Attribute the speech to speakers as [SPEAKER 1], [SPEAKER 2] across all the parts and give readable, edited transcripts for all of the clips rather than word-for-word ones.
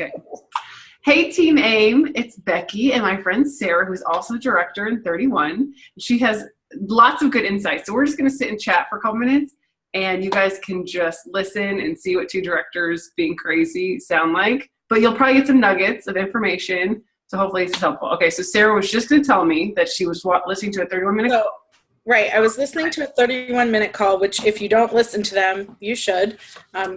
[SPEAKER 1] Okay. Hey, Team AIM. It's Becky and my friend Sarah, who's also director in 31. She has lots of good insights. So we're just going to sit and chat for a couple minutes, and you guys can just listen and see what two directors being crazy sound like. But you'll probably get some nuggets of information. So hopefully this is helpful. Okay, so Sarah was just going to tell me that she was listening to a 31-minute call.
[SPEAKER 2] Right. I was listening to a 31-minute call, which if you don't listen to them, you should.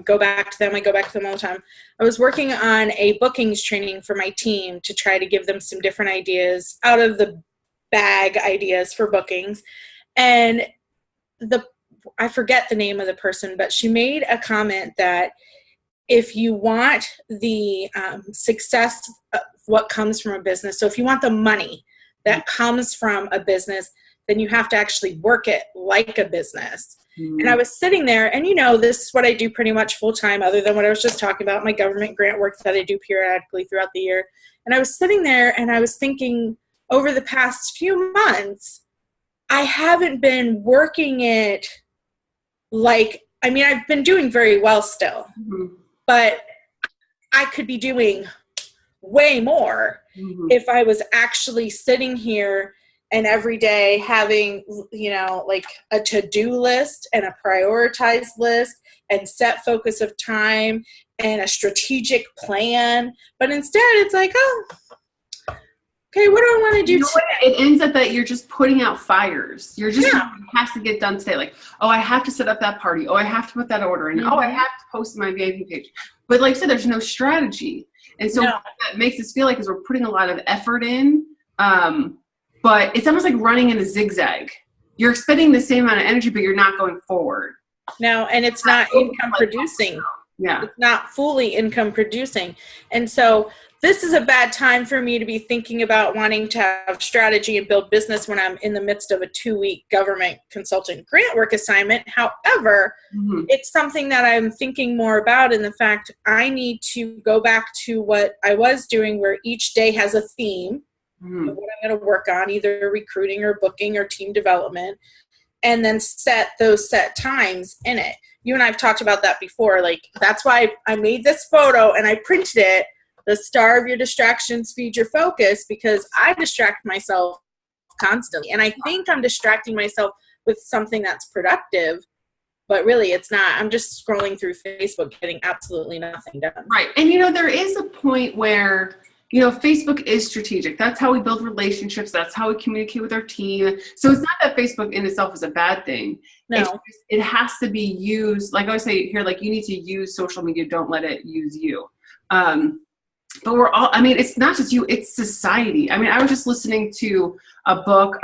[SPEAKER 2] Go back to them. I go back to them all the time. I was working on a bookings training for my team to try to give them some different ideas out of the bag ideas for bookings. And I forget the name of the person, but she made a comment that if you want the success of what comes from a business, so if you want the money that comes from a business, then you have to actually work it like a business. Mm-hmm. And I was sitting there, and this is what I do pretty much full time, other than what I was just talking about, my government grant work that I do periodically throughout the year. And I was sitting there and I was thinking, over the past few months, I haven't been working it I've been doing very well still, mm-hmm. but I could be doing way more mm-hmm. if I was actually sitting here and every day having, a to-do list and a prioritized list and set focus of time and a strategic plan. But instead it's like, okay, what do I want to do today?
[SPEAKER 1] It ends up that you're just putting out fires. You're just, it has to get done today. Like, I have to set up that party. I have to put that order in. Mm-hmm. I have to post my VIP page. But like I said, there's no strategy. And so what that makes us feel like is we're putting a lot of effort in, but it's almost like running in a zigzag. You're expending the same amount of energy, but you're not going forward.
[SPEAKER 2] No, and it's not income producing.
[SPEAKER 1] Yeah.
[SPEAKER 2] It's not fully income producing. And so this is a bad time for me to be thinking about wanting to have strategy and build business when I'm in the midst of a 2-week government consultant grant work assignment. However, mm-hmm. it's something that I'm thinking more about in the fact I need to go back to what I was doing, where each day has a theme. Mm-hmm. What I'm going to work on, either recruiting or booking or team development, and then set those set times in it. You and I have talked about that before. Like, that's why I made this photo and I printed it. The star of your distractions feeds your focus, because I distract myself constantly. And I think I'm distracting myself with something that's productive, but really it's not. I'm just scrolling through Facebook, getting absolutely nothing done.
[SPEAKER 1] Right. And, there is a point where Facebook is strategic. That's how we build relationships. That's how we communicate with our team. So it's not that Facebook in itself is a bad thing.
[SPEAKER 2] No.
[SPEAKER 1] It has to be used. Like I always say here, like, you need to use social media. Don't let it use you. But we're all, it's not just you, it's society. I was just listening to a book.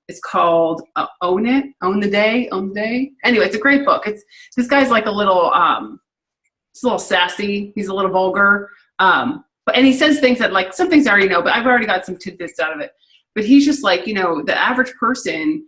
[SPEAKER 1] It's called Own It, Own the Day. Anyway, it's a great book. This guy's like a little, he's a little sassy. He's a little vulgar. And he says things that, like, some things I already know, but I've already got some tidbits out of it. But he's just like, the average person,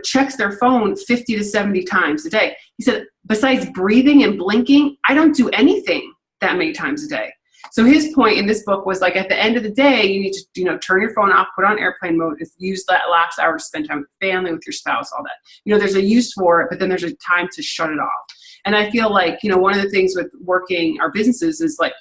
[SPEAKER 1] checks their phone 50 to 70 times a day. He said, besides breathing and blinking, I don't do anything that many times a day. So his point in this book was, like, at the end of the day, you need to, turn your phone off, put on airplane mode, use that last hour to spend time with family, with your spouse, all that. There's a use for it, but then there's a time to shut it off. And I feel like, one of the things with working our businesses is, like,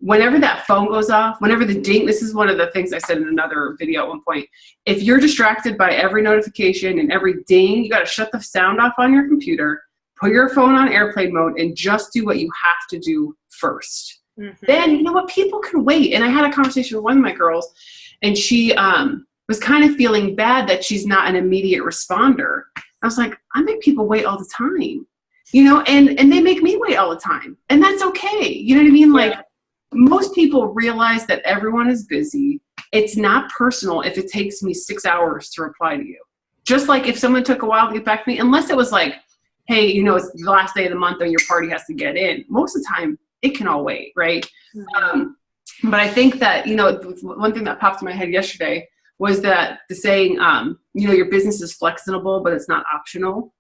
[SPEAKER 1] whenever that phone goes off, whenever the ding, this is one of the things I said in another video at one point. If you're distracted by every notification and every ding, you got to shut the sound off on your computer, put your phone on airplane mode, and just do what you have to do first. Mm-hmm. Then, people can wait. And I had a conversation with one of my girls, and she was kind of feeling bad that she's not an immediate responder. I was like, I make people wait all the time, and they make me wait all the time. And that's okay. You know what I mean? Like, most people realize that everyone is busy. It's not personal if it takes me 6 hours to reply to you. Just like if someone took a while to get back to me, unless it was like, hey, it's the last day of the month and your party has to get in. Most of the time, it can all wait, right? Mm-hmm. But I think that, one thing that popped in my head yesterday was that the saying, your business is flexible, but it's not optional.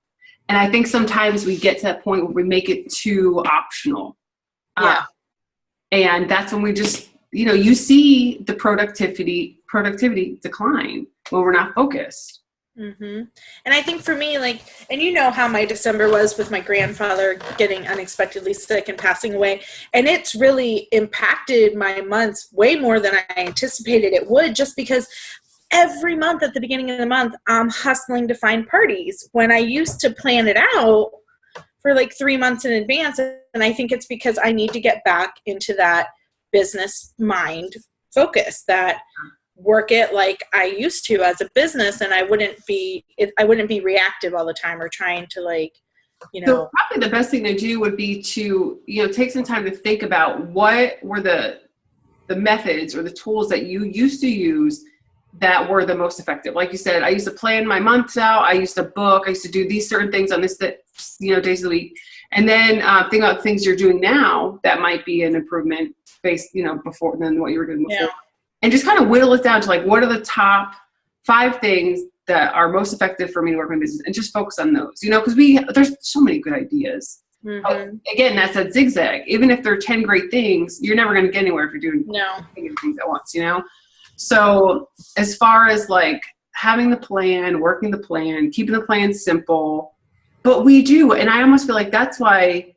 [SPEAKER 1] And I think sometimes we get to that point where we make it too optional. And that's when we just, you see the productivity decline when we're not focused.
[SPEAKER 2] Mm-hmm. And I think for me, like, and you know how my December was with my grandfather getting unexpectedly sick and passing away. And it's really impacted my months way more than I anticipated it would, just because every month at the beginning of the month, I'm hustling to find parties when I used to plan it out for like 3 months in advance. And I think it's because I need to get back into that business mind focus, that work it like I used to as a business, and I wouldn't be reactive all the time or trying to, like,
[SPEAKER 1] So probably the best thing to do would be to, take some time to think about what were the methods or the tools that you used to use that were the most effective. Like you said, I used to plan my months out. I used to book. I used to do these certain things on this, days of the week. And then think about things you're doing now that might be an improvement based, before than what you were doing before.
[SPEAKER 2] Yeah.
[SPEAKER 1] And just kind of whittle it down to like, what are the top 5 things that are most effective for me to work my business, and just focus on those, because there's so many good ideas.
[SPEAKER 2] Mm-hmm.
[SPEAKER 1] Again, that's that zigzag. Even if there are 10 great things, you're never going to get anywhere if you're doing things at once, So as far as like having the plan, working the plan, keeping the plan simple, but we do. And I almost feel like that's why,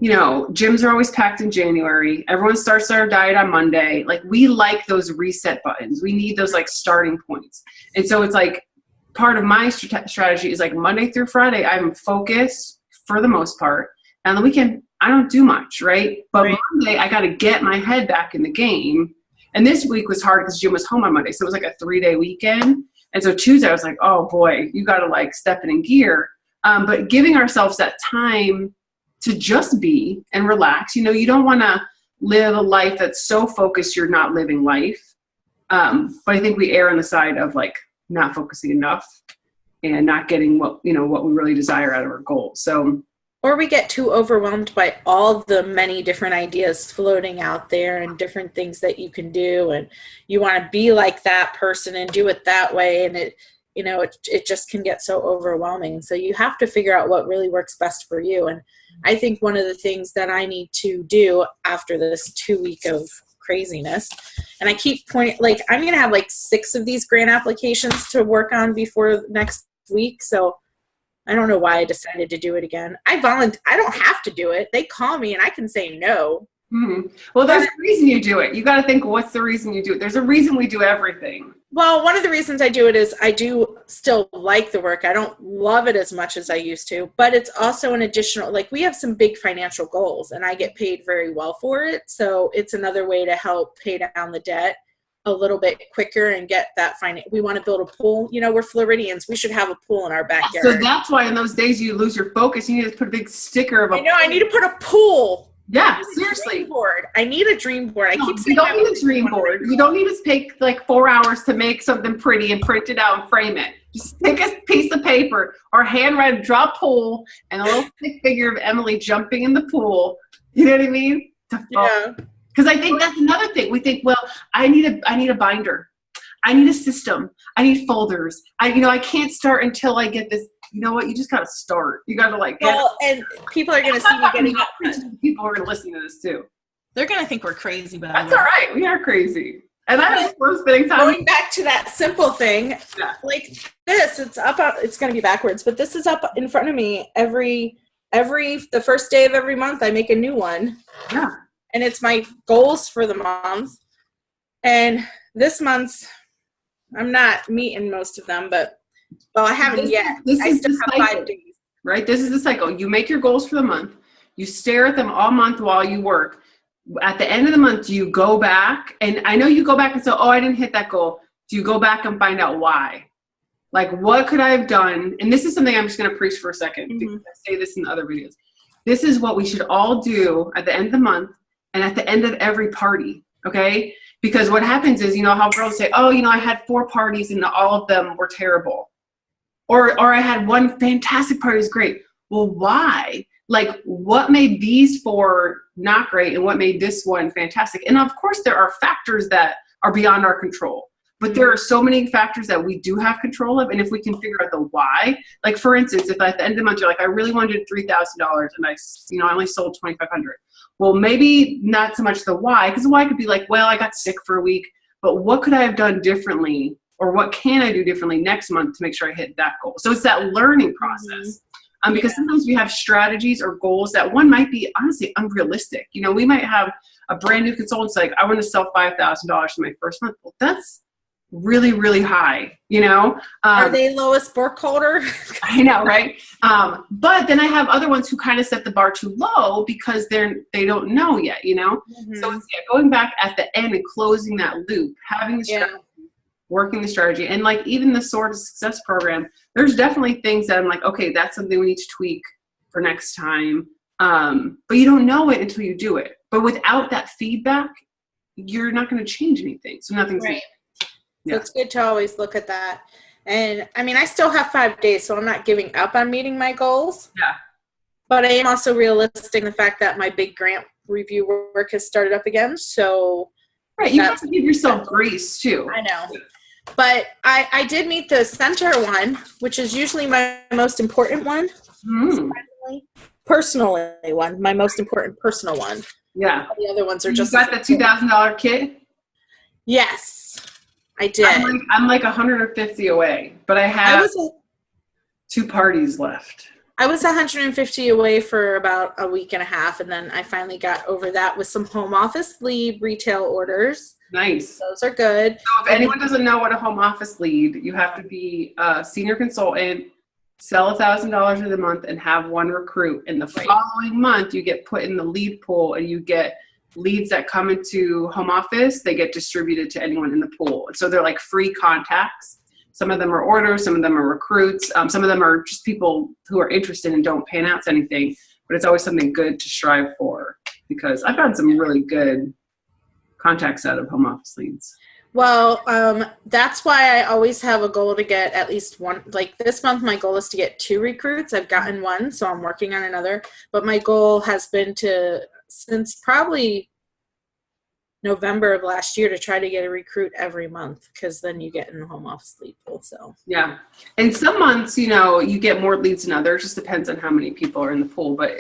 [SPEAKER 1] gyms are always packed in January. Everyone starts their diet on Monday. Like, we like those reset buttons. We need those like starting points. And so it's like part of my strategy is like Monday through Friday, I'm focused for the most part. And on the weekend, I don't do much, right? But Monday, I got to get my head back in the game. And this week was hard because Jim was home on Monday. So it was like a 3-day weekend. And so Tuesday, I was like, oh boy, you got to like step it in gear. But giving ourselves that time to just be and relax. You don't want to live a life that's so focused you're not living life. But I think we err on the side of like not focusing enough and not getting what we really desire out of our goals. So,
[SPEAKER 2] or we get too overwhelmed by all the many different ideas floating out there and different things that you can do, and you want to be like that person and do it that way, and it just can get so overwhelming. So you have to figure out what really works best for you. And I think one of the things that I need to do after this 2 week of craziness, and I keep pointing, like, I'm going to have like 6 of these grant applications to work on before next week. So I don't know why I decided to do it again. I don't have to do it. They call me and I can say no.
[SPEAKER 1] Mm-hmm. Well, there's a reason you do it. You got to think, what's the reason you do it? There's a reason we do everything.
[SPEAKER 2] Well, one of the reasons I do it is I do still like the work. I don't love it as much as I used to, but it's also an additional, like, we have some big financial goals and I get paid very well for it. So it's another way to help pay down the debt a little bit quicker and get that we want to build a pool. We're Floridians. We should have a pool in our backyard.
[SPEAKER 1] So that's why in those days you lose your focus. You need to put a big sticker of a pool.
[SPEAKER 2] I need to put a pool.
[SPEAKER 1] Yeah, seriously.
[SPEAKER 2] I need a dream board. I keep saying
[SPEAKER 1] you don't need a dream board. You don't need to take like 4 hours to make something pretty and print it out and frame it. Just take a piece of paper or handwrite, draw a pool and a little stick figure of Emily jumping in the pool. You know what I mean?
[SPEAKER 2] Yeah.
[SPEAKER 1] Because I think that's another thing. We think, well, I need a binder. I need a system. I need folders. I can't start until I get this. You know what? You just got to start. You got to
[SPEAKER 2] and people are going to see me getting up.
[SPEAKER 1] People are going to listen to this too.
[SPEAKER 2] They're going to think we're crazy, but
[SPEAKER 1] that's all right. We are crazy. And I was spending time.
[SPEAKER 2] Going back to that simple thing, like this, it's going to be backwards, but this is up in front of me the first day of every month. I make a new one.
[SPEAKER 1] Yeah.
[SPEAKER 2] And it's my goals for the month. And this month's, I'm not meeting most of them, but I haven't yet. I still have 5 days.
[SPEAKER 1] Right? This is the cycle. You make your goals for the month. You stare at them all month while you work. At the end of the month, do you go back? And I know you go back and say, oh, I didn't hit that goal. Do you go back and find out why? Like, what could I have done? And this is something I'm just going to preach for a second, because I say this in other videos. This is what we should all do at the end of the month and at the end of every party, okay? Because what happens is, how girls say, oh, I had 4 parties and all of them were terrible. Or I had one fantastic party, it was great. Well, why? Like, what made these 4 not great and what made this one fantastic? And of course, there are factors that are beyond our control. But there are so many factors that we do have control of. And if we can figure out the why, like, for instance, if at the end of the month, you're like, I really wanted $3,000 and I only sold $2,500. Well, maybe not so much the why, because the why could be like, well, I got sick for a week, but what could I have done differently or what can I do differently next month to make sure I hit that goal? So it's that learning process. Because sometimes we have strategies or goals that one might be honestly unrealistic. You know, we might have a brand new consultant like, I want to sell $5,000 in my first month. Well, that's really, really high, you know?
[SPEAKER 2] Are they Lois Burkholder?
[SPEAKER 1] I know, right? But then I have other ones who kind of set the bar too low because they don't know yet, you know? So it's going back at the end and closing that loop, having the strategy, working the strategy. And like even the Sword of Success program, there's definitely things that I'm like, okay, that's something we need to tweak for next time. But you don't know it until you do it. But without that feedback, you're not going to change anything. So nothing's
[SPEAKER 2] right. So it's good to always look at that. And I mean, I still have 5 days, so I'm not giving up on meeting my goals.
[SPEAKER 1] Yeah.
[SPEAKER 2] But I am also realistic in the fact that my big grant review work has started up again. So
[SPEAKER 1] right, you have to give yourself grace too.
[SPEAKER 2] I know. But I did meet the center one, which is usually my most important one. Personally one, my most important personal one.
[SPEAKER 1] Yeah.
[SPEAKER 2] The other ones are just.
[SPEAKER 1] You got the $2,000 kit?
[SPEAKER 2] Yes, I did.
[SPEAKER 1] I'm like 150 away, but I have 2 parties left.
[SPEAKER 2] I was 150 away for about a week and a half, and then I finally got over that with some home office lead retail orders.
[SPEAKER 1] Nice.
[SPEAKER 2] Those are good.
[SPEAKER 1] So if anyone doesn't know what a home office lead, you have to be a senior consultant, sell $1,000 in a month, and have 1 recruit. And the following month, you get put in the lead pool, and you get leads that come into home office. They get distributed to anyone in the pool. So they're like free contacts. Some of them are orders, some of them are recruits, some of them are just people who are interested and don't pay out anything, but it's always something good to strive for because I've had some really good contacts out of home office leads.
[SPEAKER 2] Well, that's why I always have a goal to get at least 1. Like this month, my goal is to get 2 recruits. I've gotten 1, so I'm working on another. But my goal has been since probably November of last year, to try to get a recruit every month, because then you get in the home office lead pool. So
[SPEAKER 1] yeah, and some months, you know, you get more leads than others. Just depends on how many people are in the pool. But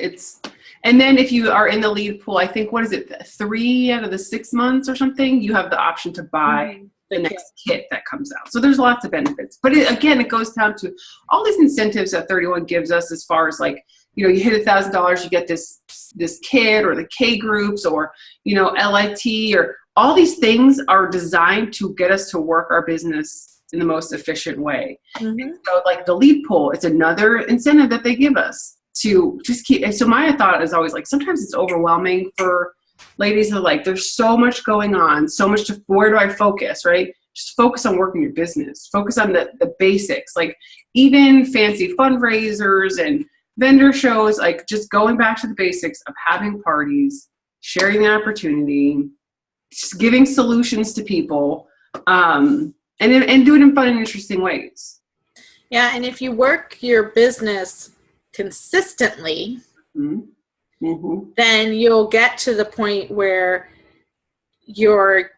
[SPEAKER 1] and then if you are in the lead pool, I think, what is it, 3 out of the 6 months or something, you have the option to buy the next kit that comes out. So there's lots of benefits. But again, it goes down to all these incentives that 31 gives us as far as like, you know, you hit $1,000, you get this kit or the K groups or, you know, LIT or all these things are designed to get us to work our business in the most efficient way. So like the lead pool, it's another incentive that they give us to just keep. And so my thought is always like, sometimes it's overwhelming for ladies who are like, there's so much going on, so much where do I focus, right? Just focus on working your business. Focus on the basics, like even fancy fundraisers and vendor shows, like just going back to the basics of having parties, sharing the opportunity, just giving solutions to people, and do it in fun and interesting ways.
[SPEAKER 2] Yeah, and if you work your business consistently, then you'll get to the point where you're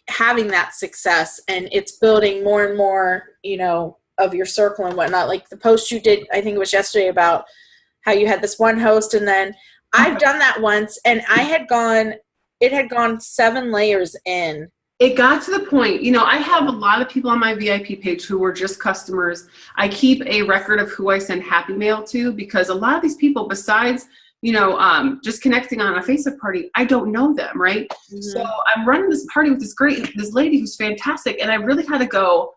[SPEAKER 2] having that success and it's building more and more, you know, of your circle and whatnot. Like the post you did, I think it was yesterday, about how you had this one host, and then I've done that once, and it had gone 7 layers in.
[SPEAKER 1] It got to the point, you know, I have a lot of people on my VIP page who were just customers. I keep a record of who I send happy mail to, because a lot of these people, besides, you know, just connecting on a Facebook party, I don't know them, right? So I'm running this party with this lady who's fantastic, and I really had to go,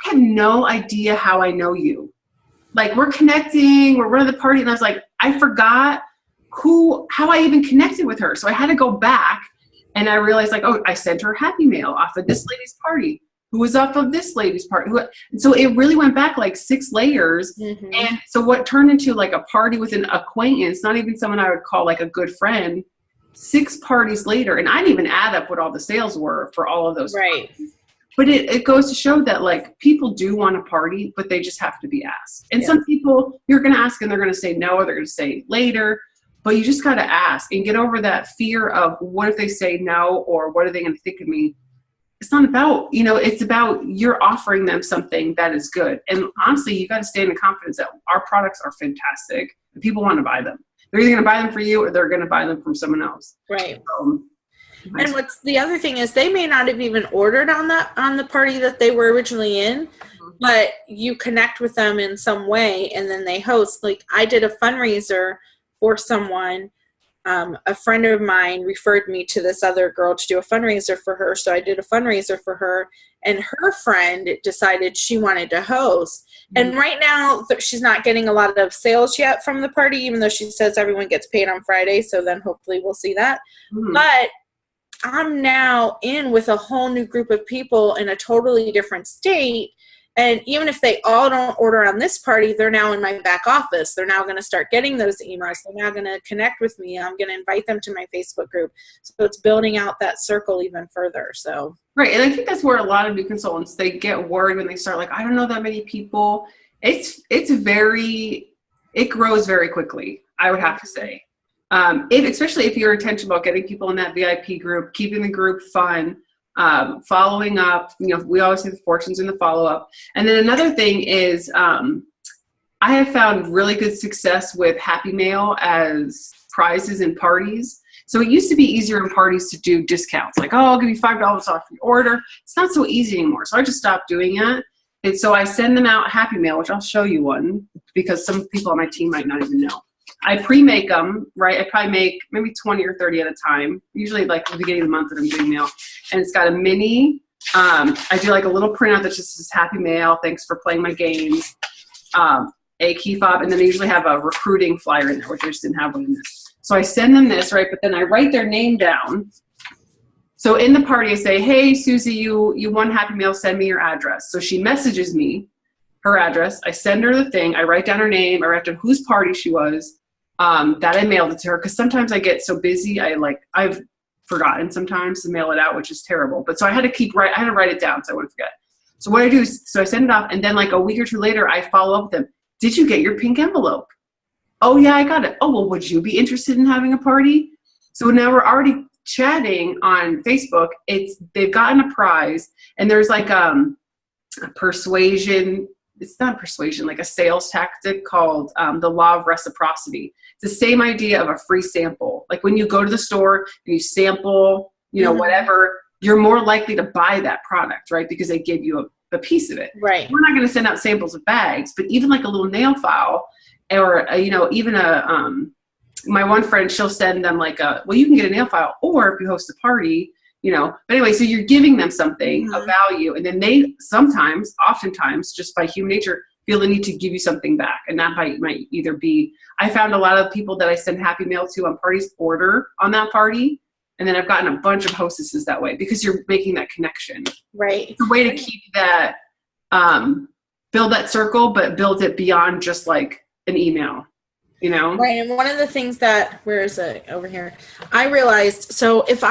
[SPEAKER 1] I have no idea how I know you. Like, we're connecting, we're running the party, and I was like, I forgot how I even connected with her. So I had to go back, and I realized, like, oh, I sent her a happy mail off of this lady's party, who was off of this lady's party. And so it really went back like 6 layers. And so what turned into like a party with an acquaintance, not even someone I would call like a good friend, 6 parties later, and I didn't even add up what all the sales were for all of those parties. But it goes to show that like people do want to party, but they just have to be asked. And some people you're going to ask and they're going to say no, or they're going to say later, but you just got to ask and get over that fear of what if they say no, or what are they going to think of me? It's not about, you know, it's about you're offering them something that is good. And honestly, you got to stay in the confidence that our products are fantastic and people want to buy them. They're either going to buy them for you or they're going to buy them from someone else.
[SPEAKER 2] Right. And what's the other thing is they may not have even ordered on the party that they were originally in, but you connect with them in some way and then they host. Like I did a fundraiser for someone. A friend of mine referred me to this other girl to do a fundraiser for her. So I did a fundraiser for her, and her friend decided she wanted to host. Mm-hmm. And right now she's not getting a lot of sales yet from the party, even though she says everyone gets paid on Friday. So then hopefully we'll see that. Mm-hmm. But I'm now in with a whole new group of people in a totally different state. And even if they all don't order on this party, they're now in my back office. They're now going to start getting those emails. They're now going to connect with me. I'm going to invite them to my Facebook group. So it's building out that circle even further. So
[SPEAKER 1] right. And I think that's where a lot of new consultants, they get worried when they start like, I don't know that many people. It grows very quickly, I would have to say. Especially if you're intentional about getting people in that VIP group, keeping the group fun, following up, we always say the fortunes in the follow-up. And then another thing is, I have found really good success with Happy Mail as prizes in parties. So it used to be easier in parties to do discounts, like, oh, I'll give you $5 off your order. It's not so easy anymore. So I just stopped doing it. And so I send them out Happy Mail, which I'll show you one because some people on my team might not even know. I pre-make them, right? I probably make maybe 20 or 30 at a time, usually like at the beginning of the month that I'm doing mail. And it's got a mini, I do like a little printout that just says Happy Mail, thanks for playing my games, a key fob, and then they usually have a recruiting flyer in there, which I just didn't have one in this. So I send them this, right? But then I write their name down. So in the party, I say, hey, Susie, you won Happy Mail, send me your address. So she messages me her address. I send her the thing. I write down her name. I write down whose party she was. That I mailed it to her because sometimes I get so busy I've forgotten sometimes to mail it out, which is terrible. But so I had to write it down so I wouldn't forget. So what I do is I send it off, and then like a week or two later I follow up with them. Did you get your pink envelope? Oh yeah, I got it. Oh well, would you be interested in having a party? So now we're already chatting on Facebook. They've gotten a prize, and there's like a persuasion. It's not persuasion, like a sales tactic called the law of reciprocity. It's the same idea of a free sample. Like when you go to the store and you sample, whatever, you're more likely to buy that product, right? Because they give you a piece of it.
[SPEAKER 2] Right.
[SPEAKER 1] We're not going to send out samples of bags, but even like a little nail file or, even my one friend, she'll send them like you can get a nail file, or if you host a party, but anyway, so you're giving them something of value, and then they oftentimes, just by human nature, feel the need to give you something back. And that might either be, I found a lot of people that I send Happy Mail to on parties order on that party, and then I've gotten a bunch of hostesses that way because you're making that connection.
[SPEAKER 2] Right.
[SPEAKER 1] It's a way to keep that, build that circle, but build it beyond just like an email.
[SPEAKER 2] Right. And one of the things where is it over here? I realized, so if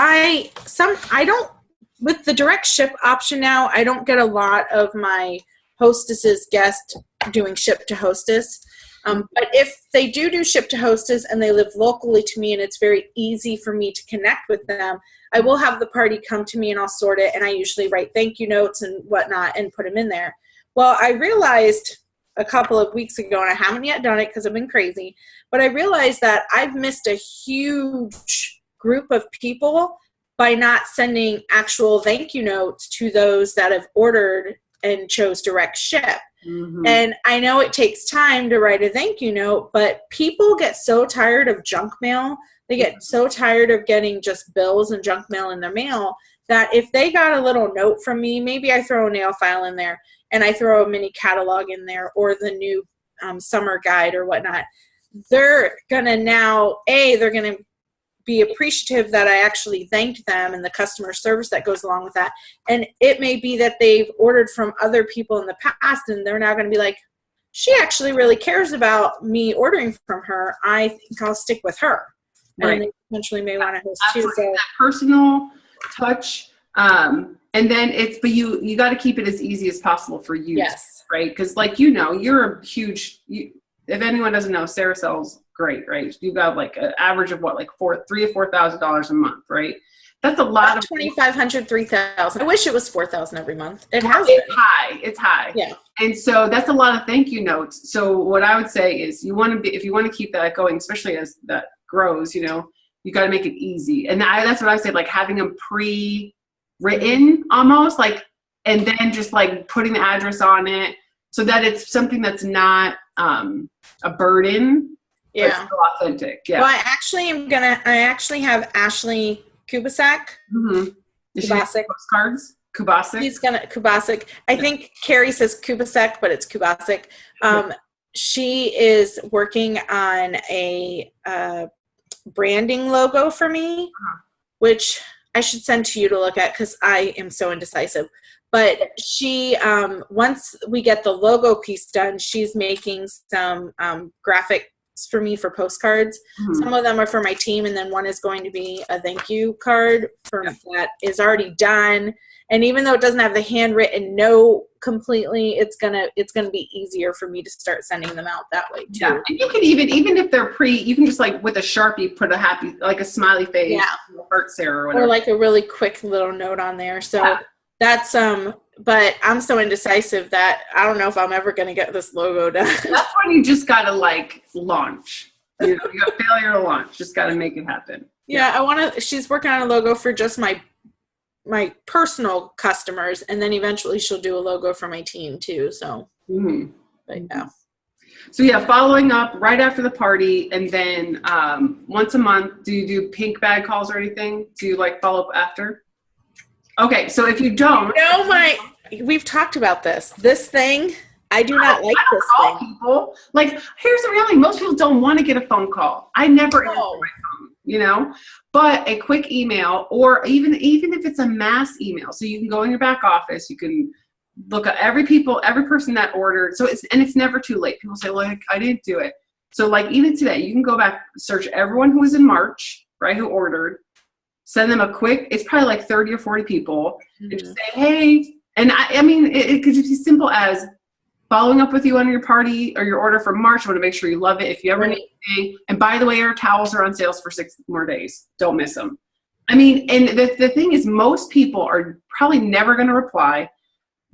[SPEAKER 2] with the direct ship option now, I don't get a lot of my hostesses guests doing ship to hostess. But if they do ship to hostess and they live locally to me and it's very easy for me to connect with them, I will have the party come to me and I'll sort it. And I usually write thank you notes and whatnot and put them in there. Well, I realized a couple of weeks ago, and I haven't yet done it because I've been crazy, but I realized that I've missed a huge group of people by not sending actual thank you notes to those that have ordered and chose direct ship. Mm-hmm. And I know it takes time to write a thank you note, but people get so tired of junk mail. They get so tired of getting just bills and junk mail in their mail that if they got a little note from me, maybe I throw a nail file in there and I throw a mini catalog in there or the new summer guide or whatnot, they're going to be appreciative that I actually thanked them and the customer service that goes along with that. And it may be that they've ordered from other people in the past and they're now going to be like, she actually really cares about me ordering from her. I think I'll stick with her. Right. And they potentially may want to host too. So
[SPEAKER 1] that personal touch. And then but you got to keep it as easy as possible for you.
[SPEAKER 2] Yes.
[SPEAKER 1] Right. Because you're a huge, if anyone doesn't know, Sarah sells great, right? You got like an average of what, like $3,000 to $4,000 a month, right? That's a lot of
[SPEAKER 2] $2,500, $3,000. I wish it was $4,000 every month. It's
[SPEAKER 1] high. It's high.
[SPEAKER 2] Yeah.
[SPEAKER 1] And so that's a lot of thank you notes. So what I would say is if you want to keep that going, especially as that grows, You got to make it easy. And that's what I said, like having them pre-written almost, like, and then just like putting the address on it so that it's something that's not a burden, but still authentic. Yeah.
[SPEAKER 2] Well, I actually have Ashley Kubasak.
[SPEAKER 1] Mm-hmm. Kubasik. Postcards? Kubasik?
[SPEAKER 2] She's Kubasik. I think Carrie says Kubasek, but it's Kubasik. She is working on a branding logo for me, which I should send to you to look at because I am so indecisive. But she, once we get the logo piece done, she's making some graphics for me for postcards. Mm-hmm. Some of them are for my team, and then one is going to be a thank you card that is already done. And even though it doesn't have the handwritten note completely, it's gonna be easier for me to start sending them out that way too.
[SPEAKER 1] Yeah, and you can even if they're you can just like with a Sharpie put a happy, like a smiley face, heart Sarah or whatever,
[SPEAKER 2] or like a really quick little note on there. So that's but I'm so indecisive that I don't know if I'm ever gonna get this logo done.
[SPEAKER 1] That's when you just gotta like launch. You got failure to launch. Just gotta make it happen.
[SPEAKER 2] Yeah, she's working on a logo for just my personal customers, and then eventually she'll do a logo for my team too. So, but yeah.
[SPEAKER 1] So yeah, following up right after the party, and then once a month, do you do pink bag calls or anything? Do you like follow up after? Okay, so if you don't,
[SPEAKER 2] we've talked about this. This thing, I do not like this
[SPEAKER 1] call
[SPEAKER 2] thing.
[SPEAKER 1] People. Like, here's the reality: most people don't want to get a phone call. I never answer my phone, But a quick email, or even if it's a mass email, so you can go in your back office, you can look at every person that ordered. So it's never too late. People say, like, I didn't do it. So like even today, you can go back, search everyone who was in March, right, who ordered, send them a quick, it's probably like 30 or 40 people, and just say, hey, and I mean, it could just be simple as following up with you on your party or your order for March. I want to make sure you love it. If you ever need anything, and by the way, our towels are on sales for 6 more days. Don't miss them. I mean, and the thing is, most people are probably never going to reply,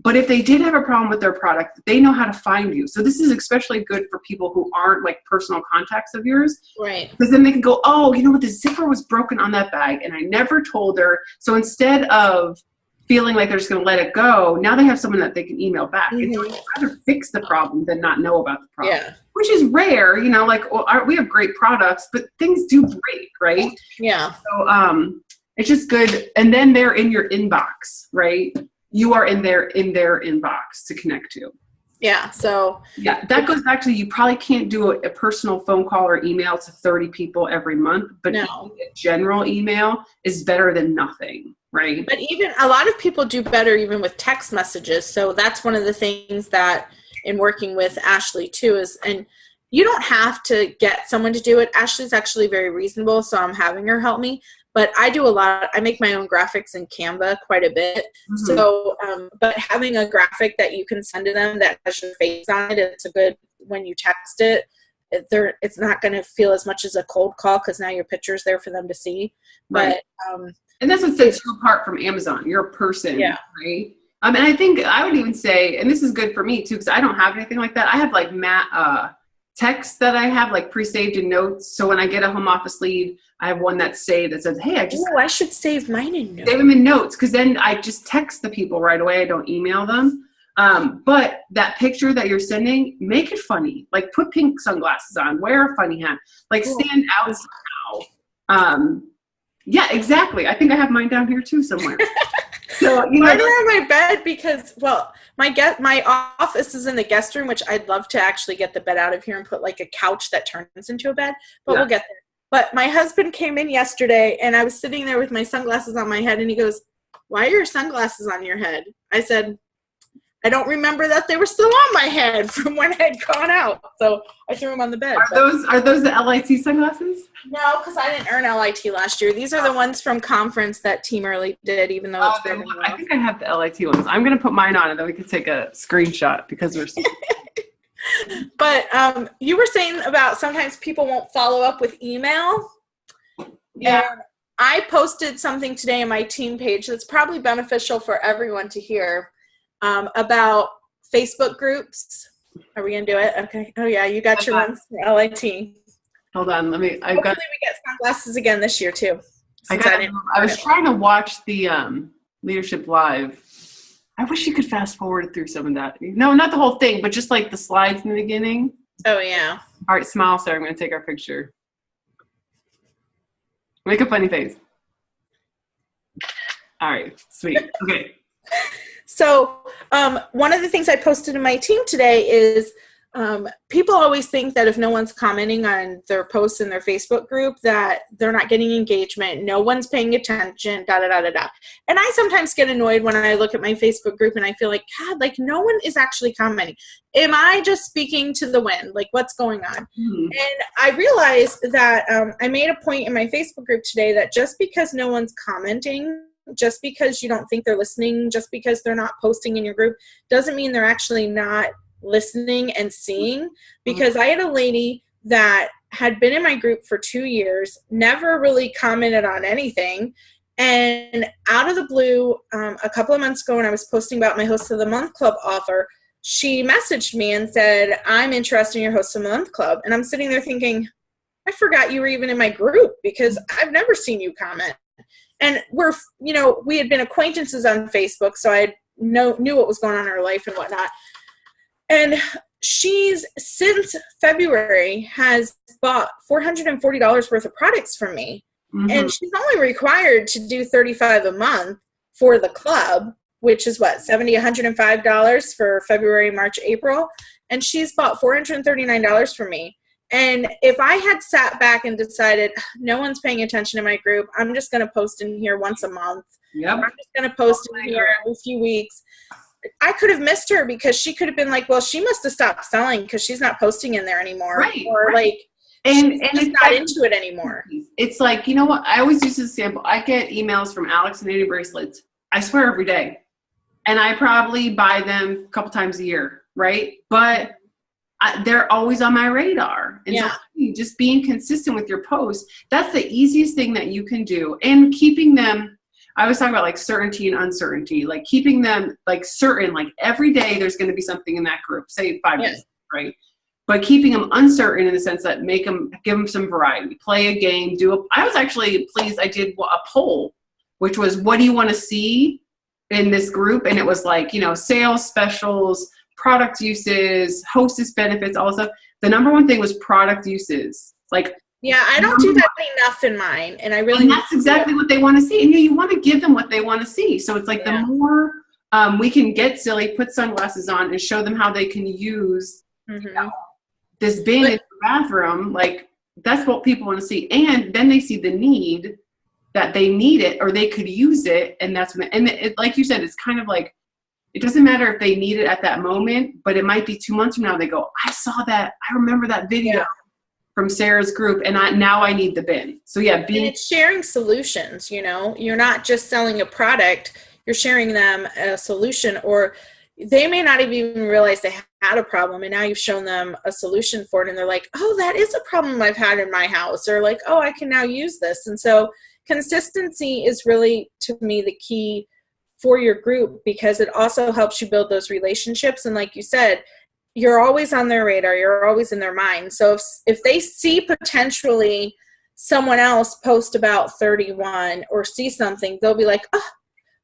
[SPEAKER 1] but if they did have a problem with their product, they know how to find you. So this is especially good for people who aren't like personal contacts of yours.
[SPEAKER 2] Right.
[SPEAKER 1] Because then they can go, oh, you know what? The zipper was broken on that bag and I never told her. So instead of feeling like they're just going to let it go, now they have someone that they can email back. Mm-hmm. And they'd rather fix the problem than not know about the problem, which is rare. Like, well, we have great products, but things do break, right?
[SPEAKER 2] Yeah.
[SPEAKER 1] So it's just good. And then they're in your inbox, right? You are in their inbox to connect to.
[SPEAKER 2] Yeah. So
[SPEAKER 1] yeah, that goes back to, you probably can't do a personal phone call or email to 30 people every month, but a general email is better than nothing. Right.
[SPEAKER 2] But even a lot of people do better even with text messages. So that's one of the things that in working with Ashley too is, and you don't have to get someone to do it. Ashley's actually very reasonable, so I'm having her help me. But I do a lot. I make my own graphics in Canva quite a bit. Mm-hmm. So, but having a graphic that you can send to them that has your face on it, it's a good, when you text it, it's not going to feel as much as a cold call because now your picture's there for them to see.
[SPEAKER 1] Right.
[SPEAKER 2] But,
[SPEAKER 1] and that's what sets you apart from Amazon. You're a person, right? And I think I would even say, and this is good for me too, because I don't have anything like that. I have like text that I have like pre-saved in notes. So when I get a home office lead, I have one that's saved that says, hey,
[SPEAKER 2] I should save mine in notes.
[SPEAKER 1] Save them in notes, because then I just text the people right away. I don't email them. But that picture that you're sending, make it funny. Like put pink sunglasses on, wear a funny hat, like stand out somehow. Yeah, exactly. I think I have mine down here too somewhere. So
[SPEAKER 2] mine are on my bed because, well, my office is in the guest room, which I'd love to actually get the bed out of here and put like a couch that turns into a bed, but we'll get there. But my husband came in yesterday and I was sitting there with my sunglasses on my head and he goes, why are your sunglasses on your head? I said, I don't remember that they were still on my head from when I had gone out. So I threw them on the bed.
[SPEAKER 1] Are those the LIT sunglasses?
[SPEAKER 2] No, because I didn't earn LIT last year. These are the ones from conference that Team Early did, even though it's been
[SPEAKER 1] I think I have the LIT ones. I'm going to put mine on and then we can take a screenshot because we're so
[SPEAKER 2] But you were saying about sometimes people won't follow up with email.
[SPEAKER 1] Yeah.
[SPEAKER 2] And I posted something today on my team page that's probably beneficial for everyone to hear. About Facebook groups. Are we going to do it? Okay. Oh, yeah. You got your ones for LIT.
[SPEAKER 1] Hold on,
[SPEAKER 2] Hopefully we get sunglasses again this year too.
[SPEAKER 1] I was trying to watch the Leadership Live. I wish you could fast forward through some of that. No, not the whole thing, but just like the slides in the beginning.
[SPEAKER 2] Oh yeah.
[SPEAKER 1] All right, smile, Sarah. I'm going to take our picture. Make a funny face. All right, sweet. Okay.
[SPEAKER 2] So one of the things I posted in my team today is people always think that if no one's commenting on their posts in their Facebook group that they're not getting engagement, no one's paying attention, da-da-da-da-da. And I sometimes get annoyed when I look at my Facebook group and I feel like, God, like no one is actually commenting. Am I just speaking to the wind? Like what's going on? Mm-hmm. And I realized that I made a point in my Facebook group today that just because no one's commenting, just because you don't think they're listening, just because they're not posting in your group, doesn't mean they're actually not listening and seeing. Because I had a lady that had been in my group for 2 years, never really commented on anything, and out of the blue, a couple of months ago when I was posting about my Host of the Month Club offer, she messaged me and said, I'm interested in your Host of the Month Club. And I'm sitting there thinking, I forgot you were even in my group because I've never seen you comment. And we had been acquaintances on Facebook, so I knew what was going on in her life and whatnot. And she's, since February, has bought $440 worth of products from me. Mm-hmm. And she's only required to do $35 a month for the club, which is what, $70, $105 for February, March, April. And she's bought $439 from me. And if I had sat back and decided, no one's paying attention to my group, I'm just going to post in here once a month. Yep. I'm just going to post in here every few weeks. I could have missed her because she could have been like, well, she must have stopped selling because she's not posting in there anymore.
[SPEAKER 1] Right,
[SPEAKER 2] or
[SPEAKER 1] right.
[SPEAKER 2] And she's not into it anymore.
[SPEAKER 1] It's like, you know what? I always use this example. I get emails from Alex and Annie Bracelets, I swear, every day. And I probably buy them a couple times a year, right? But they're always on my radar. And so just being consistent with your posts, that's the easiest thing that you can do. And keeping them, I was talking about like certainty and uncertainty, like keeping them like certain, like every day there's going to be something in that group, say 5 days, right? But keeping them uncertain in the sense that give them some variety, play a game, I was actually pleased. I did a poll, which was, what do you want to see in this group? And it was like, sales specials, product uses, hostess benefits, all stuff. The number one thing was product uses. Like,
[SPEAKER 2] yeah, I don't do that enough in mine, and
[SPEAKER 1] that's exactly what they want to see. And you want to give them what they want to see. So it's like the more we can get silly, put sunglasses on, and show them how they can use this bin in the bathroom. Like that's what people want to see, and then they see the need that they need it or they could use it, and that's when. And like you said, it's kind of like, it doesn't matter if they need it at that moment, but it might be 2 months from now. They go, I saw that. I remember that video from Sarah's group, and now I need the bin. So and
[SPEAKER 2] it's sharing solutions. You're not just selling a product. You're sharing them a solution, or they may not even realize they had a problem, and now you've shown them a solution for it, and they're like, oh, that is a problem I've had in my house, or like, oh, I can now use this. And so consistency is really, to me, the key for your group, because it also helps you build those relationships. And like you said, you're always on their radar. You're always in their mind. So if they see potentially someone else post about 31 or see something, they'll be like, oh,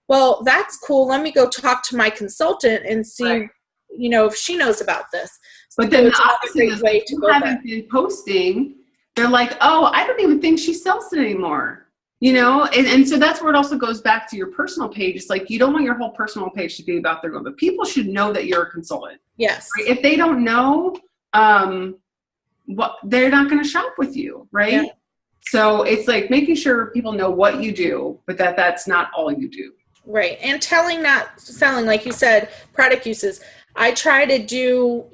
[SPEAKER 2] well, that's cool. Let me go talk to my consultant and see, if she knows about this.
[SPEAKER 1] But then the opposite is, if you haven't been posting, they're like, oh, I don't even think she sells it anymore. And so that's where it also goes back to your personal page. It's like, you don't want your whole personal page to be about their own, but people should know that you're a consultant.
[SPEAKER 2] Yes.
[SPEAKER 1] Right? If they don't know, they're not going to shop with you, right? Yeah. So it's like making sure people know what you do, but that's not all you do.
[SPEAKER 2] Right. And telling, not selling, like you said, product uses. I try to do,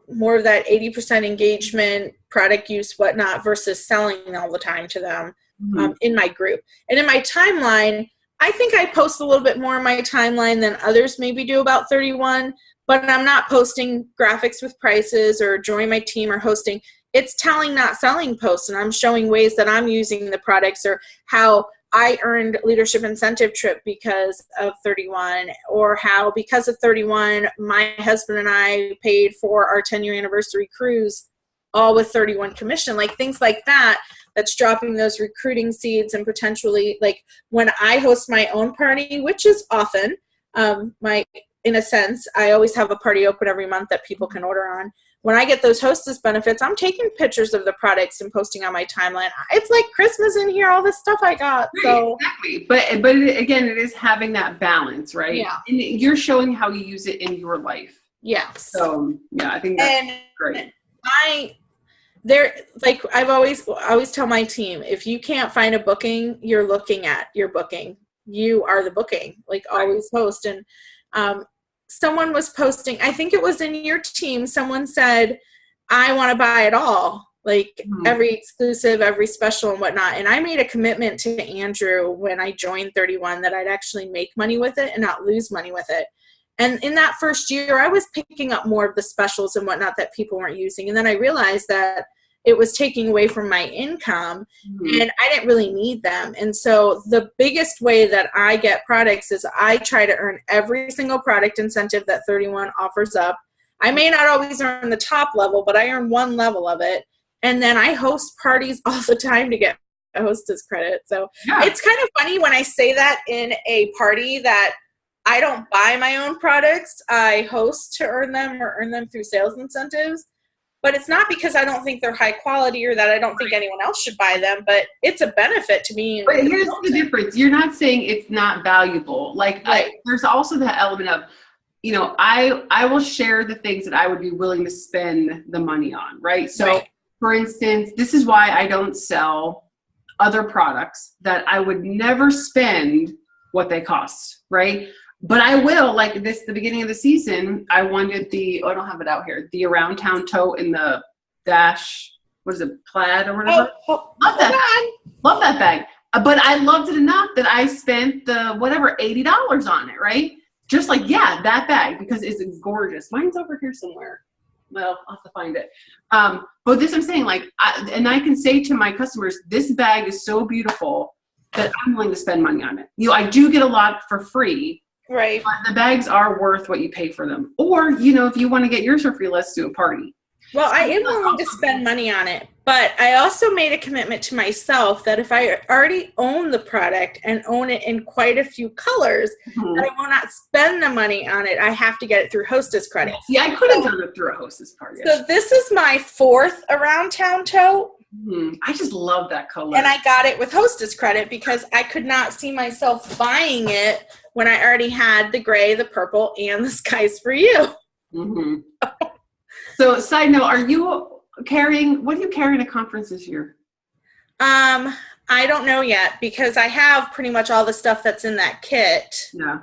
[SPEAKER 2] more of that 80% engagement, product use, whatnot, versus selling all the time to them. In my group. And in my timeline, I think I post a little bit more in my timeline than others maybe do about 31, but I'm not posting graphics with prices or join my team or hosting. It's telling, not selling posts, and I'm showing ways that I'm using the products, or how I earned leadership incentive trip because of 31, or how because of 31, my husband and I paid for our 10-year anniversary cruise all with 31 commission, like things like that. That's dropping those recruiting seeds and potentially, like when I host my own party, which is often, in a sense, I always have a party open every month that people can order on. When I get those hostess benefits, I'm taking pictures of the products and posting on my timeline. It's like Christmas in here, all this stuff I got.
[SPEAKER 1] Right,
[SPEAKER 2] so
[SPEAKER 1] exactly. But again, it is having that balance, right?
[SPEAKER 2] Yeah.
[SPEAKER 1] And you're showing how you use it in your life.
[SPEAKER 2] Yes.
[SPEAKER 1] So yeah, I think that's great.
[SPEAKER 2] I always tell my team, if you can't find a booking, you're looking at your booking. You are the booking. Like always host. And someone was posting, I think it was in your team, someone said, I want to buy it all, like every exclusive, every special and whatnot. And I made a commitment to Andrew when I joined 31 that I'd actually make money with it and not lose money with it. And in that first year, I was picking up more of the specials and whatnot that people weren't using. And then I realized that it was taking away from my income and I didn't really need them. And so the biggest way that I get products is I try to earn every single product incentive that 31 offers up. I may not always earn the top level, but I earn one level of it. And then I host parties all the time to get a hostess credit. So It's kind of funny when I say that in a party that I don't buy my own products. I host to earn them or earn them through sales incentives. But it's not because I don't think they're high quality or that I don't think anyone else should buy them, but it's a benefit to me.
[SPEAKER 1] But here's the difference. You're not saying it's not valuable. There's also that element of, I will share the things that I would be willing to spend the money on, right? So, for instance, this is why I don't sell other products that I would never spend what they cost, right? But I will, like the beginning of the season, I wanted I don't have it out here, the Around Town tote in the dash, what is it, plaid or whatever? Love that bag. But I loved it enough that I spent the, $80 on it, right? Just that bag, because it's gorgeous. Mine's over here somewhere. Well, I'll have to find it. But this I'm saying, I can say to my customers, this bag is so beautiful that I'm willing to spend money on it. I do get a lot for free.
[SPEAKER 2] Right.
[SPEAKER 1] But the bags are worth what you pay for them. Or, if you want to get yours for free, let's do a party.
[SPEAKER 2] Well, I am willing to spend money on it. But I also made a commitment to myself that if I already own the product and own it in quite a few colors, that I will not spend the money on it. I have to get it through hostess credit.
[SPEAKER 1] Yeah, I could have done it through a hostess party.
[SPEAKER 2] So this is my 4th Around Town tote.
[SPEAKER 1] I just love that color.
[SPEAKER 2] And I got it with hostess credit because I could not see myself buying it when I already had the gray, the purple, and the Skies for You.
[SPEAKER 1] So, side note, what are you carrying at conference this year?
[SPEAKER 2] I don't know yet because I have pretty much all the stuff that's in that kit.
[SPEAKER 1] Yeah.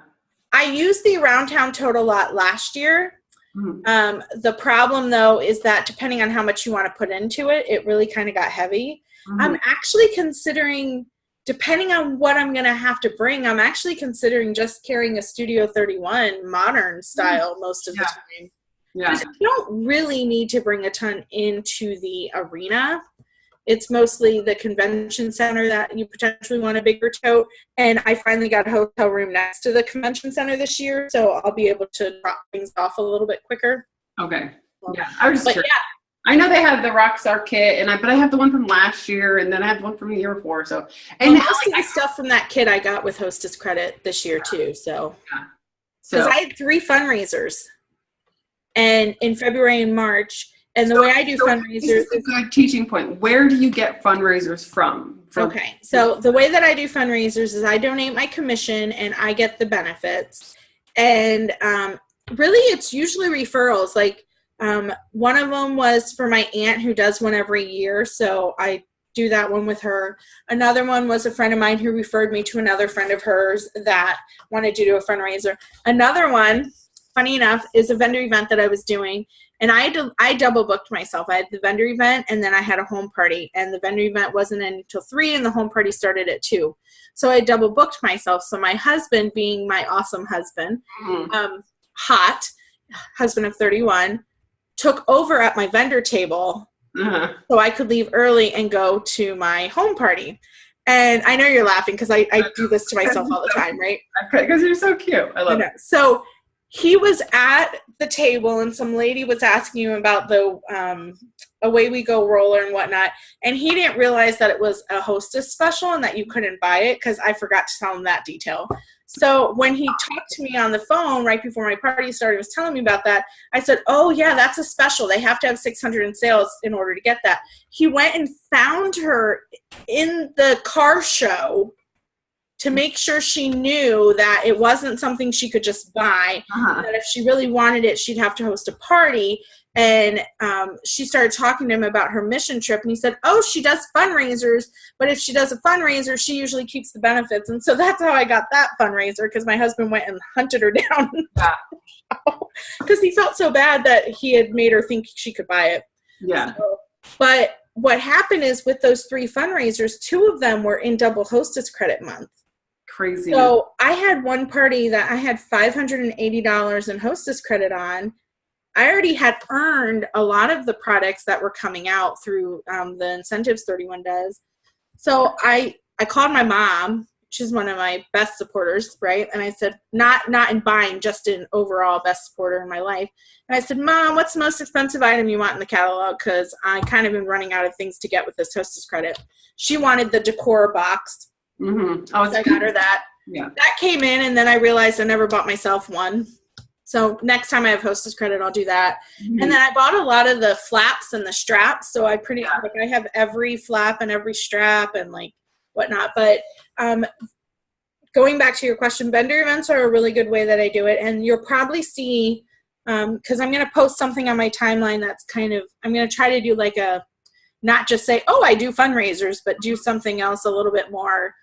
[SPEAKER 2] I used the Around Town tote a lot last year. The problem though is that depending on how much you want to put into it, it really kind of got heavy. I'm actually considering, depending on what I'm going to have to bring, I'm actually considering just carrying a Studio 31 modern style most of the time. Yeah. Because you don't really need to bring a ton into the arena. It's mostly the convention center that you potentially want a bigger tote. And I finally got a hotel room next to the convention center this year, so I'll be able to drop things off a little bit quicker.
[SPEAKER 1] Okay. Yeah. I was just curious. I know they have the Rockstar kit, but I have the one from last year, and then I have the one from the year before. So, and
[SPEAKER 2] most of the stuff from that kit I got with hostess credit this year too. So, because I had 3 fundraisers, and in February and March. And the way I do fundraisers
[SPEAKER 1] is a good teaching point. Where do you get fundraisers from?
[SPEAKER 2] Okay. So the way that I do fundraisers is I donate my commission and I get the benefits. And really it's usually referrals. Like one of them was for my aunt who does one every year. So I do that one with her. Another one was a friend of mine who referred me to another friend of hers that wanted to do a fundraiser. Another one, funny enough, is a vendor event that I was doing. And I double booked myself. I had the vendor event and then I had a home party. And the vendor event wasn't until 3 and the home party started at 2. So I double booked myself. So my husband, being my awesome husband, hot husband of 31, took over at my vendor table so I could leave early and go to my home party. And I know you're laughing because I do this to myself all the time, right?
[SPEAKER 1] Because you're so cute. I love it.
[SPEAKER 2] So he was at the table and some lady was asking him about the Away We Go roller and whatnot, and he didn't realize that it was a hostess special and that you couldn't buy it because I forgot to tell him that detail. So when he talked to me on the phone right before my party started, was telling me about that, I said, oh yeah, that's a special. They have to have 600 in sales in order to get that. He went and found her in the car show to make sure she knew that it wasn't something she could just buy, that if she really wanted it, she'd have to host a party. And she started talking to him about her mission trip, and he said, oh, she does fundraisers, but if she does a fundraiser, she usually keeps the benefits. And so that's how I got that fundraiser, because my husband went and hunted her down because he felt so bad that he had made her think she could buy it.
[SPEAKER 1] Yeah.
[SPEAKER 2] So, but what happened is with those 3 fundraisers, 2 of them were in double hostess credit month.
[SPEAKER 1] Crazy.
[SPEAKER 2] So I had one party that I had $580 in hostess credit on. I already had earned a lot of the products that were coming out through the incentives 31 does. So I called my mom. She's one of my best supporters, right? And I said, not in buying, just in overall best supporter in my life. And I said, Mom, what's the most expensive item you want in the catalog? Because I kind of been running out of things to get with this hostess credit. She wanted the decor box.
[SPEAKER 1] Mm-hmm.
[SPEAKER 2] Oh, so I got her that.
[SPEAKER 1] Yeah.
[SPEAKER 2] That came in, and then I realized I never bought myself one. So next time I have hostess credit, I'll do that. Mm-hmm. And then I bought a lot of the flaps and the straps. So I I have every flap and every strap and like whatnot. But going back to your question, vendor events are a really good way that I do it. And you'll probably see, because I'm going to post something on my timeline that's kind of, I'm going to try to do like a, not just say, oh, I do fundraisers, but do something else a little bit more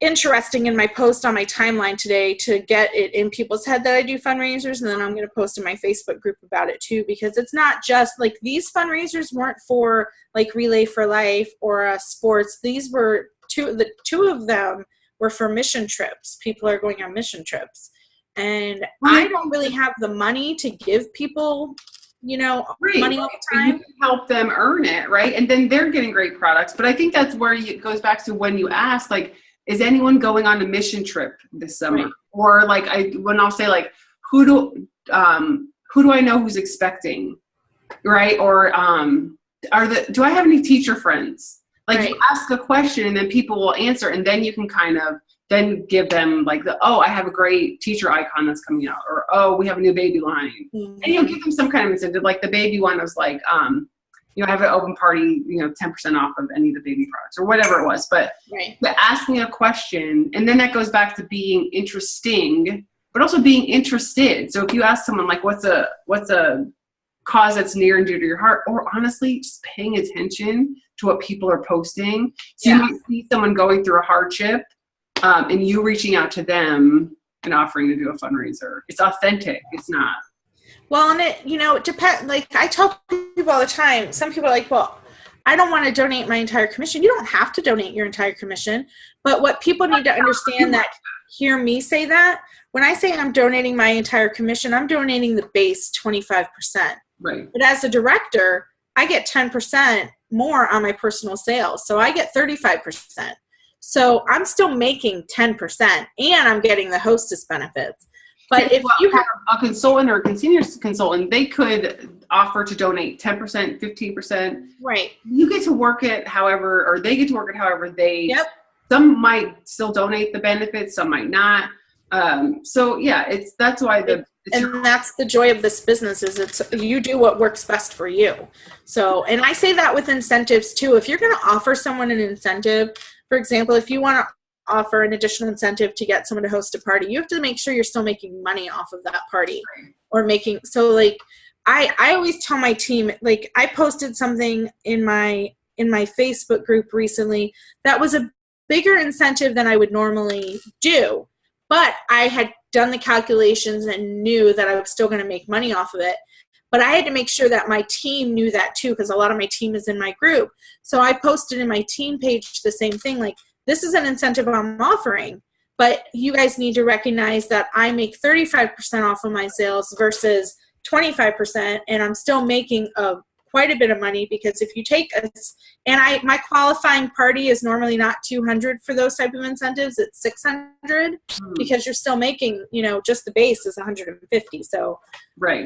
[SPEAKER 2] interesting in my post on my timeline today to get it in people's head that I do fundraisers. And then I'm going to post in my Facebook group about it too, because it's not just like these fundraisers weren't for like Relay for Life or sports. These were two of them were for mission trips. People are going on mission trips, and I don't really have the money to give people, money all the time.
[SPEAKER 1] You can help them earn it, right? And then they're getting great products. But I think that's where it goes back to when you ask, like, is anyone going on a mission trip this summer? Right. Or like when I'll say like, who do I know who's expecting, right? Or do I have any teacher friends? Like right. You ask a question and then people will answer, and then you can kind of then give them like I have a great teacher icon that's coming out, or oh, we have a new baby line, and you'll give them some kind of incentive. Like the baby one was like, I have an open party, 10% off of any of the baby products or whatever it was. But asking a question, and then that goes back to being interesting, but also being interested. So if you ask someone like, what's a cause that's near and dear to your heart, or honestly, just paying attention to what people are posting. So you might see someone going through a hardship, and you reaching out to them and offering to do a fundraiser. It's authentic. It's not.
[SPEAKER 2] Well, and it depends. Like I tell people all the time, some people are like, well, I don't want to donate my entire commission. You don't have to donate your entire commission. But what people need to understand that hear me say that, when I say I'm donating my entire commission, I'm donating the base 25%.
[SPEAKER 1] Right.
[SPEAKER 2] But as a director, I get 10% more on my personal sales. So I get 35%. So I'm still making 10% and I'm getting the hostess benefits. But if you have
[SPEAKER 1] a consultant or a continuous consultant, they could offer to donate 10%, 15%.
[SPEAKER 2] Right.
[SPEAKER 1] You get to work it however, or they get to work it however they, some might still donate the benefits, some might not. So yeah, that's why
[SPEAKER 2] that's the joy of this business is you do what works best for you. So, and I say that with incentives too. If you're going to offer someone an incentive, for example, if you want to offer an additional incentive to get someone to host a party, you have to make sure you're still making money off of that party or so like, I always tell my team, like I posted something in my Facebook group recently that was a bigger incentive than I would normally do, but I had done the calculations and knew that I was still going to make money off of it. But I had to make sure that my team knew that too, because a lot of my team is in my group. So I posted in my team page the same thing, like, this is an incentive I'm offering, but you guys need to recognize that I make 35% off of my sales versus 25%, and I'm still making a quite a bit of money, because if you take us, and my qualifying party is normally not 200 for those type of incentives, it's 600 because you're still making, just the base is 150. So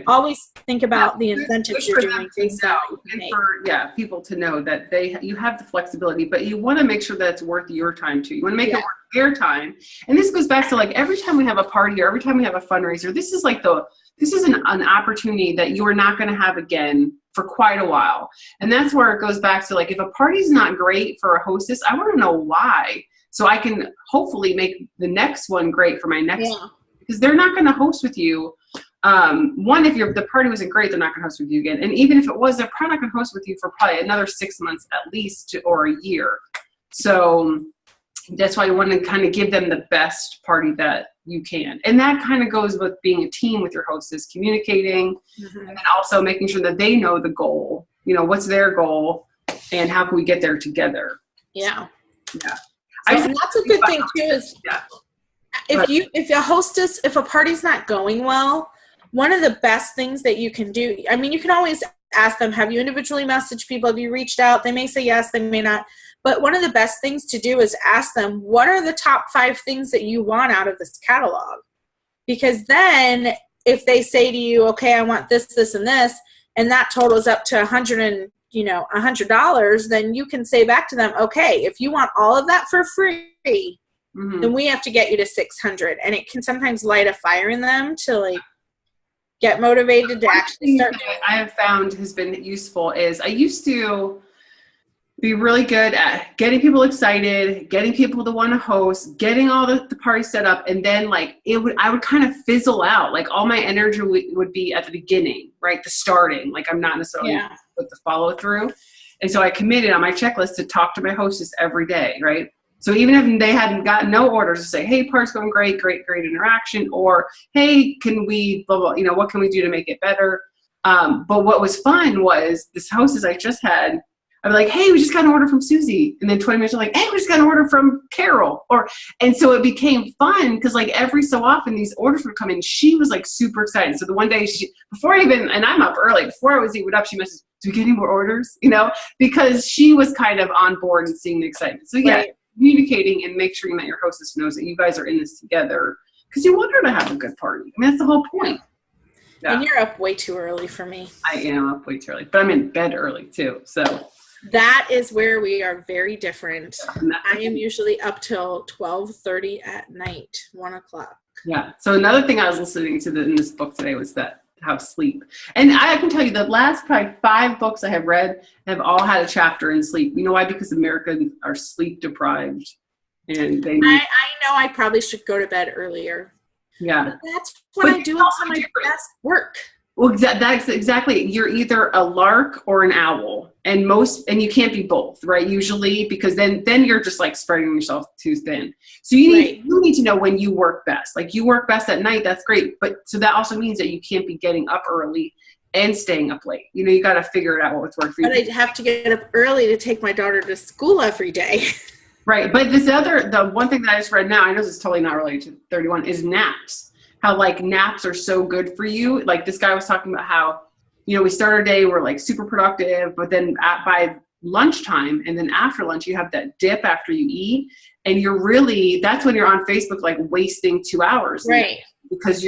[SPEAKER 2] always think about the incentives you're doing based on what you make.
[SPEAKER 1] For people to know that you have the flexibility, but you want to make sure that it's worth your time too. You want to make it worth their time. And this goes back to like every time we have a party or every time we have a fundraiser, this is an opportunity that you are not going to have again for quite a while. And that's where it goes back to like, if a party's not great for a hostess, I want to know why, so I can hopefully make the next one great for my next one. Because they're not going to host with you. One, if the party wasn't great, they're not going to host with you again. And even if it was, they're probably not going to host with you for probably another 6 months at least, or a year. So that's why you want to kind of give them the best party that you can. And that kind of goes with being a team with your hostess, communicating, and then also making sure that they know the goal, what's their goal and how can we get there together.
[SPEAKER 2] Yeah. And that's a good thing too, is if a party's not going well, one of the best things that you can do, I mean, you can always ask them, have you individually messaged people? Have you reached out? They may say yes, they may not. But one of the best things to do is ask them, what are the top 5 things that you want out of this catalog? Because then if they say to you, okay, I want this, this, and this, and that totals up to $100, then you can say back to them, okay, if you want all of that for free, then we have to get you to 600. And it can sometimes light a fire in them to like get motivated to actually start.
[SPEAKER 1] I have found has been useful is I used to be really good at getting people excited, getting people to want to host, getting all the party set up, and then like I would kind of fizzle out. Like all my energy would be at the beginning, right? The starting. Like I'm not necessarily with the follow through. And so I committed on my checklist to talk to my hostess every day, right? So even if they hadn't gotten no orders, to say, hey, party's going great interaction, or hey, can we blah blah, what can we do to make it better? But what was fun was this hostess I just had, I'd be like, hey, we just got an order from Susie. And then 20 minutes, I'm like, hey, we just got an order from Carol. And so it became fun because like every so often these orders would come in. She was like super excited. So the one day and I'm up early, before I was even up, she messaged, do we get any more orders? Because she was kind of on board and seeing the excitement. So communicating and make sure that your hostess knows that you guys are in this together because you want her to have a good party. I mean, that's the whole point.
[SPEAKER 2] Yeah. And you're up way too early for me.
[SPEAKER 1] I am up way too early, but I'm in bed early too. So
[SPEAKER 2] that is where we are very different. I am usually up till 12:30 at night, 1 o'clock.
[SPEAKER 1] Yeah. So another thing I was listening to in this book today was that how sleep. And I can tell you the last probably 5 books I have read have all had a chapter in sleep. You know why? Because Americans are sleep deprived. And they
[SPEAKER 2] I know I probably should go to bed earlier.
[SPEAKER 1] Yeah.
[SPEAKER 2] But that's what I do on my best work.
[SPEAKER 1] Well, that's exactly. You're either a lark or an owl, and you can't be both, right? Usually, because then you're just like spreading yourself too thin. So you need to know when you work best. Like you work best at night, that's great. But so that also means that you can't be getting up early and staying up late. You got to figure it out what's working for you.
[SPEAKER 2] But I have to get up early to take my daughter to school every day.
[SPEAKER 1] Right, but the one thing that I just read now, I know this is totally not related to 31, is naps. How like naps are so good for you. Like this guy was talking about how, we start our day, we're like super productive, but then by lunchtime and then after lunch, you have that dip after you eat. And that's when you're on Facebook, like wasting 2 hours.
[SPEAKER 2] Right.
[SPEAKER 1] Because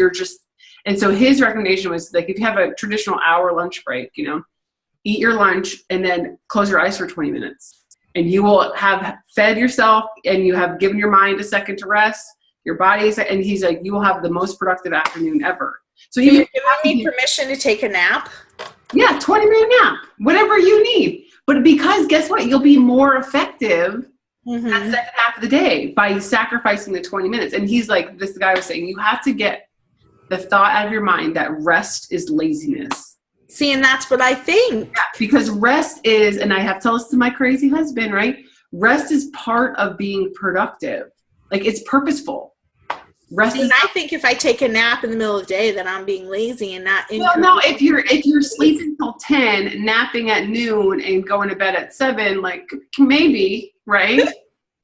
[SPEAKER 1] and so his recommendation was like, if you have a traditional hour lunch break, eat your lunch and then close your eyes for 20 minutes. And you will have fed yourself and you have given your mind a second to rest. Your body is, and he's like, you will have the most productive afternoon ever. So
[SPEAKER 2] you're giving me permission to take a nap?
[SPEAKER 1] Yeah, 20-minute nap, whatever you need. But because guess what? You'll be more effective that second half of the day by sacrificing the 20 minutes. And he's like, this guy was saying, you have to get the thought out of your mind that rest is laziness.
[SPEAKER 2] See, and that's what I think.
[SPEAKER 1] Yeah, because rest is, and I have to tell this to my crazy husband, right? Rest is part of being productive. Like it's purposeful.
[SPEAKER 2] I think if I take a nap in the middle of the day, then I'm being lazy and not.
[SPEAKER 1] Well, no. If you're sleeping till 10, napping at noon, and going to bed at 7, like maybe, right?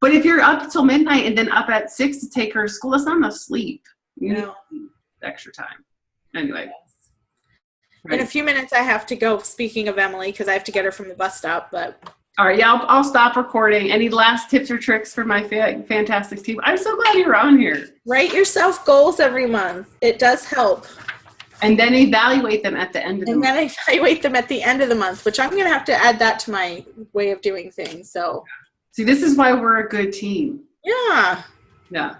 [SPEAKER 1] But if you're up till midnight and then up at 6 to take her to school, that's not enough sleep. You know, extra time. Anyway. Right.
[SPEAKER 2] In a few minutes, I have to go, speaking of Emily, because I have to get her from the bus stop. But
[SPEAKER 1] All right, yeah, I'll stop recording. Any last tips or tricks for my fantastic team? I'm so glad you're on here.
[SPEAKER 2] write yourself goals every month. It does help.
[SPEAKER 1] And then evaluate them at the end of the month.
[SPEAKER 2] And then evaluate them at the end of the month, which I'm going to have to add that to my way of doing things. So,
[SPEAKER 1] see, this is why we're a good team.
[SPEAKER 2] yeah.
[SPEAKER 1] Yeah.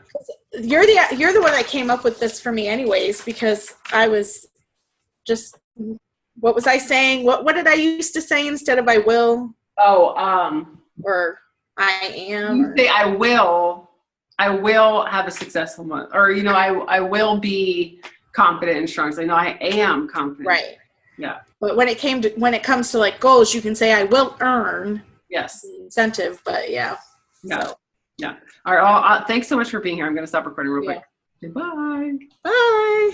[SPEAKER 2] You're the one that came up with this for me anyways, because I was just, what was I saying? What did I used to say instead of I will?
[SPEAKER 1] Oh,
[SPEAKER 2] Or I am?
[SPEAKER 1] you say I will have a successful month. Or, you know, I will be confident and strong. So I know I am confident.
[SPEAKER 2] Right.
[SPEAKER 1] Yeah.
[SPEAKER 2] But when it comes to like goals, you can say I will earn
[SPEAKER 1] Yes.
[SPEAKER 2] the incentive, but yeah.
[SPEAKER 1] Yeah.
[SPEAKER 2] So.
[SPEAKER 1] Yeah. All right. Thanks so much for being here. I'm going to stop recording real quick.
[SPEAKER 2] Yeah.
[SPEAKER 1] Goodbye.
[SPEAKER 2] Bye.